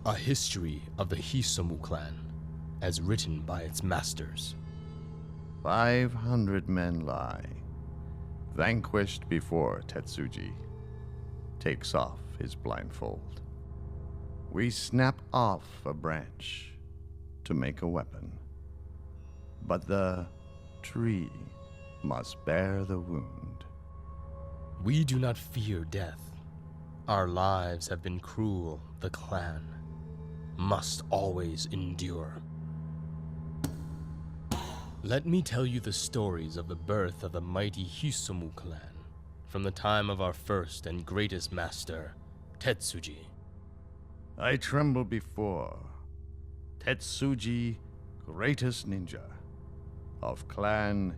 A history of the Hisomv clan, as written by its masters. 500 men lie, vanquished before Tetsuji takes off his blindfold. We snap off a branch to make a weapon, but the tree must bear the wound. We do not fear death. Our lives have been cruel, the clan must always endure. Let me tell you the stories of the birth of the mighty Hisomv clan, from the time of our first and greatest master, Tetsuji. I tremble before Tetsuji, greatest ninja of clan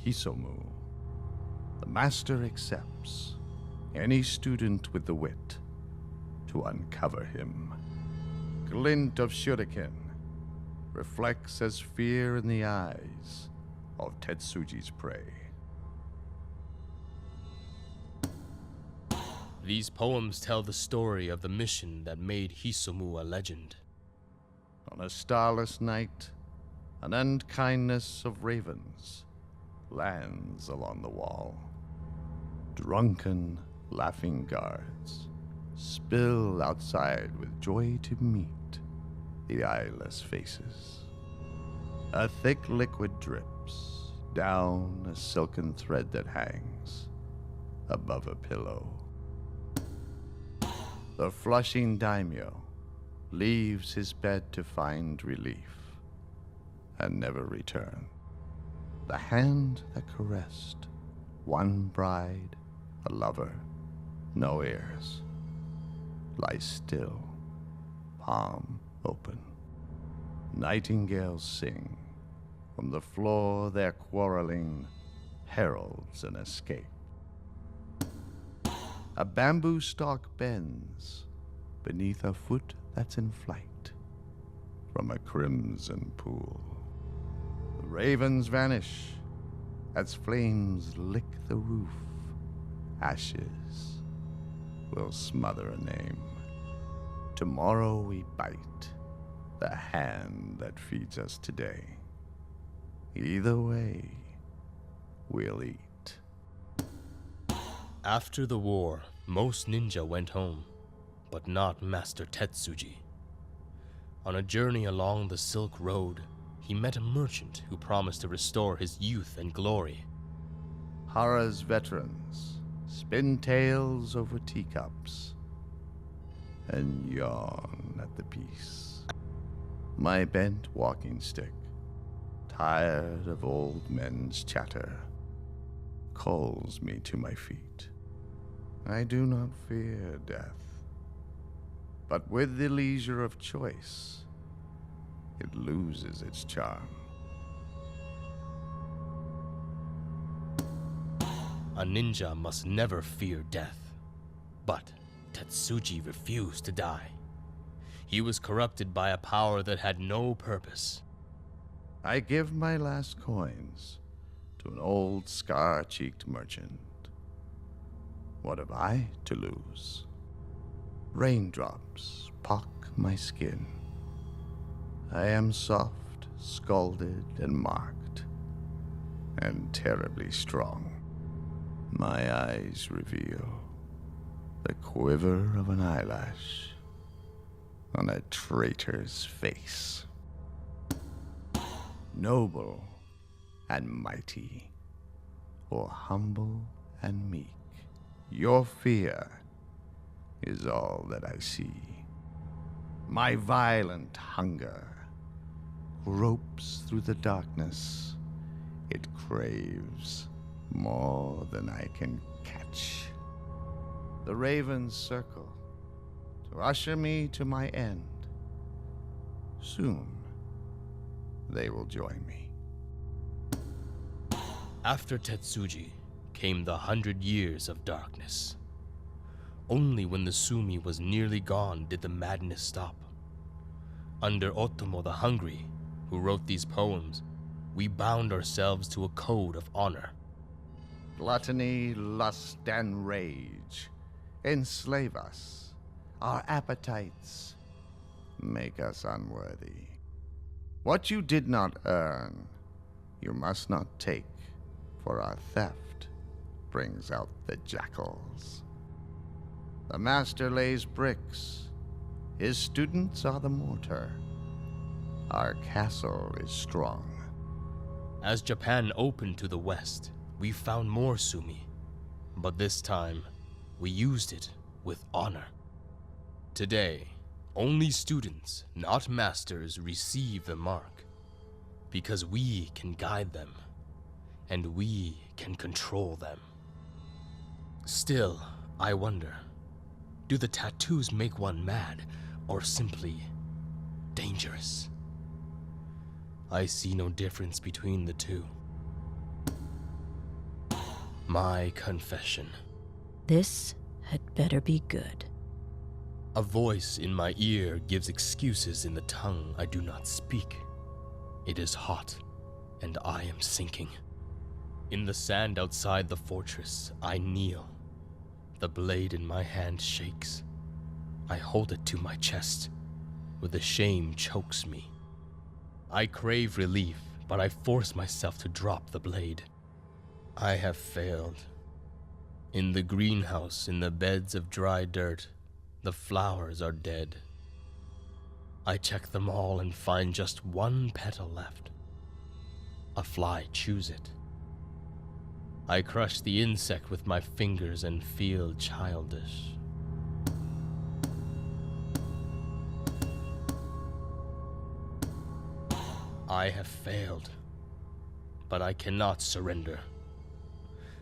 Hisomv. The master accepts any student with the wit to uncover him. Glint of shuriken reflects as fear in the eyes of Tetsuji's prey. These poems tell the story of the mission that made Hisomv a legend. On a starless night, an unkindness of ravens lands along the wall. Drunken, laughing guards spill outside with joy to meet the eyeless faces. A thick liquid drips down a silken thread that hangs above a pillow. The flushing daimyo leaves his bed to find relief and never return. The hand that caressed one bride, a lover, no ears, lies still, palm open. Nightingales sing. From the floor their quarreling heralds an escape. A bamboo stalk bends beneath a foot that's in flight from a crimson pool. The ravens vanish as flames lick the roof. Ashes will smother a name. Tomorrow we bite the hand that feeds us today. Either way, we'll eat. After the war, most ninja went home, but not Master Tetsuji. On a journey along the Silk Road, he met a merchant who promised to restore his youth and glory. Hara's veterans spin tales over teacups and yawn at the peace. My bent walking stick, tired of old men's chatter, calls me to my feet. I do not fear death, but with the leisure of choice, it loses its charm. A ninja must never fear death, but Tetsuji refused to die. He was corrupted by a power that had no purpose. I give my last coins to an old scar-cheeked merchant. What have I to lose? Raindrops pock my skin. I am soft, scalded, and marked, and terribly strong. My eyes reveal the quiver of an eyelash on a traitor's face. Noble and mighty, or humble and meek, your fear is all that I see. My violent hunger gropes through the darkness. It craves more than I can catch. The ravens circle to usher me to my end. Soon, they will join me. After Tetsuji came the 100 years of darkness. Only when the Sumi was nearly gone did the madness stop. Under Otomo the Hungry, who wrote these poems, we bound ourselves to a code of honor. Gluttony, lust, and rage enslave us. Our appetites make us unworthy. What you did not earn, you must not take, for our theft brings out the jackals. The master lays bricks, his students are the mortar. Our castle is strong. As Japan opened to the west, we found more Sumi, but this time, we used it with honor. Today, only students, not masters, receive the mark, because we can guide them, and we can control them. Still, I wonder, do the tattoos make one mad, or simply dangerous? I see no difference between the two. My confession. This had better be good. A voice in my ear gives excuses in the tongue I do not speak. It is hot, and I am sinking. In the sand outside the fortress, I kneel. The blade in my hand shakes. I hold it to my chest, where the shame chokes me. I crave relief, but I force myself to drop the blade. I have failed. In the greenhouse, in the beds of dry dirt, the flowers are dead. I check them all and find just one petal left. A fly chews it. I crush the insect with my fingers and feel childish. I have failed, but I cannot surrender.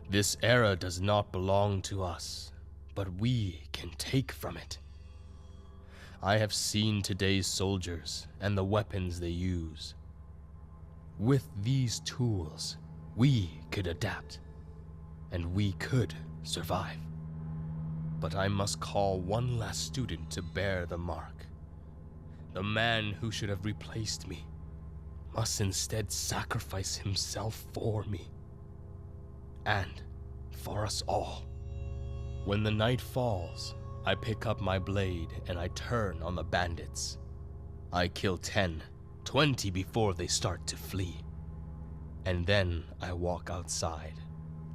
This era does not belong to us, but we can take from it. I have seen today's soldiers and the weapons they use. With these tools, we could adapt, and we could survive. But I must call one last student to bear the mark. The man who should have replaced me must instead sacrifice himself for me, and for us all. When the night falls, I pick up my blade and I turn on the bandits. I kill 10, 20 before they start to flee. And then I walk outside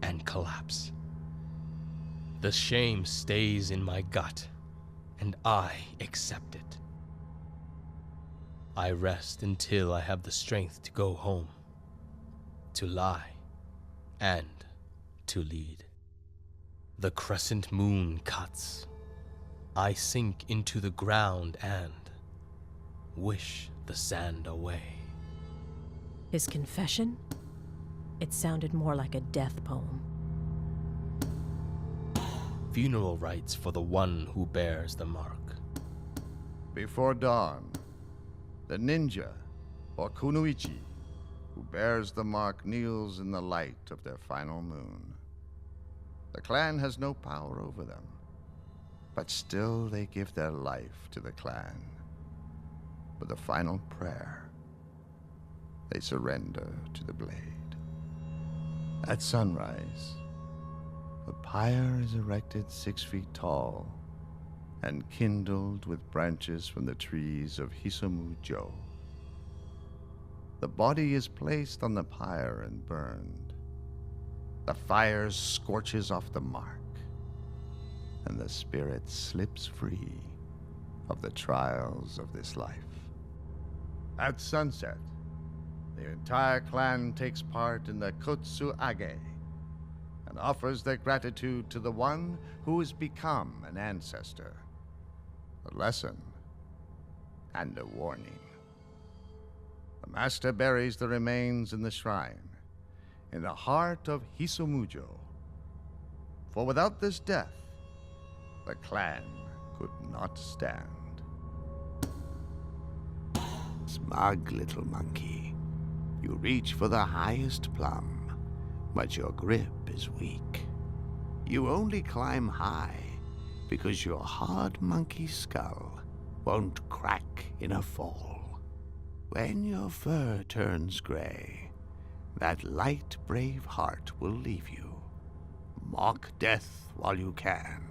and collapse. The shame stays in my gut, and I accept it. I rest until I have the strength to go home, to lie, and to lead. The crescent moon cuts. I sink into the ground and wish the sand away. His confession? It sounded more like a death poem. Funeral rites for the one who bears the mark. Before dawn, the ninja, or kunoichi, who bears the mark kneels in the light of their final moon. The clan has no power over them, but still they give their life to the clan. With a final prayer, they surrender to the blade. At sunrise, the pyre is erected 6 feet tall and kindled with branches from the trees of Hisomv. The body is placed on the pyre and burned. The fire scorches off the mark, and the spirit slips free of the trials of this life. At sunset, the entire clan takes part in the Kotsu-age and offers their gratitude to the one who has become an ancestor. A lesson and a warning. The master buries the remains in the shrine, in the heart of Hisomv. For without this death, the clan could not stand. Smug little monkey, you reach for the highest plum, but your grip is weak. You only climb high because your hard monkey skull won't crack in a fall. When your fur turns gray, that light, brave heart will leave you. Mock death while you can.